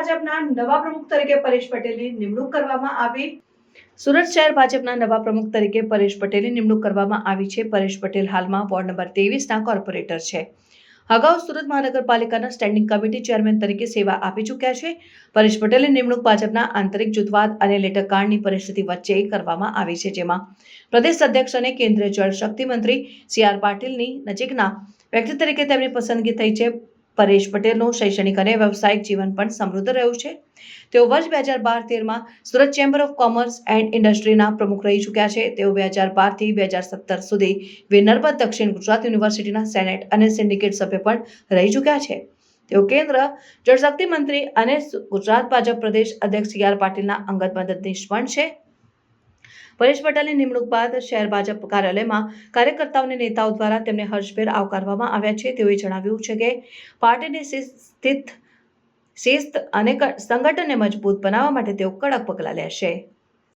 ભાજપના નવા પ્રમુખ તરીકે પરેશ પટેલની નિમણૂક કરવામાં આવી. સુરત શહેર ભાજપના નવા પ્રમુખ તરીકે પરેશ પટેલની નિમણૂક કરવામાં આવી છે. પરેશ પટેલ હાલમાં વોર્ડ નંબર 23ના કોર્પોરેટર છે. અગાઉ સુરત મહાનગરપાલિકાના સ્ટેન્ડિંગ કમિટી ચેરમેન તરીકે સેવા આપી ચૂક્યા છે. પરેશ પટેલની નિમણૂક ભાજપના આંતરિક જૂથવાદ અને લેટરકાંડની પરિસ્થિતિ વચ્ચે કરવામાં આવી છે, જેમાં પ્રદેશ અધ્યક્ષ અને કેન્દ્રીય જળ શક્તિ મંત્રી સી.આર. પાટીલની નજીકના વ્યક્તિ તરીકે તેમની પસંદગી થઈ છે. પરેશ પટેલનું શૈક્ષણિક અને વ્યવસાયિક જીવન પણ સમૃદ્ધ રહ્યું છે. તેઓ વર્ષ 2012-13માં Surat chamber of commerce and ઇન્ડસ્ટ્રીના પ્રમુખ રહી ચૂક્યા છે. તેઓ 2012 થી 2017 સુધી વિનર્મદ દક્ષિણ ગુજરાત યુનિવર્સિટીના સેનેટ અને સિન્ડિકેટ સભ્ય પણ રહી ચૂક્યા છે. તેઓ કેન્દ્ર જળશક્તિ મંત્રી અને ગુજરાત ભાજપ પ્રદેશ અધ્યક્ષ સી.આર. પાટીલના અંગત મદદનીશ પણ છે. પરેશ પટેલની નિમણૂક બાદ શહેર ભાજપ કાર્યાલયમાં કાર્યકર્તાઓ અને નેતાઓ દ્વારા તેમને હર્ષભેર આવકારવામાં આવ્યા છે. તેઓએ જણાવ્યું છે કે પાર્ટીની શિસ્ત અને સંગઠનને મજબૂત બનાવવા માટે તેઓ કડક પગલાં લેશે.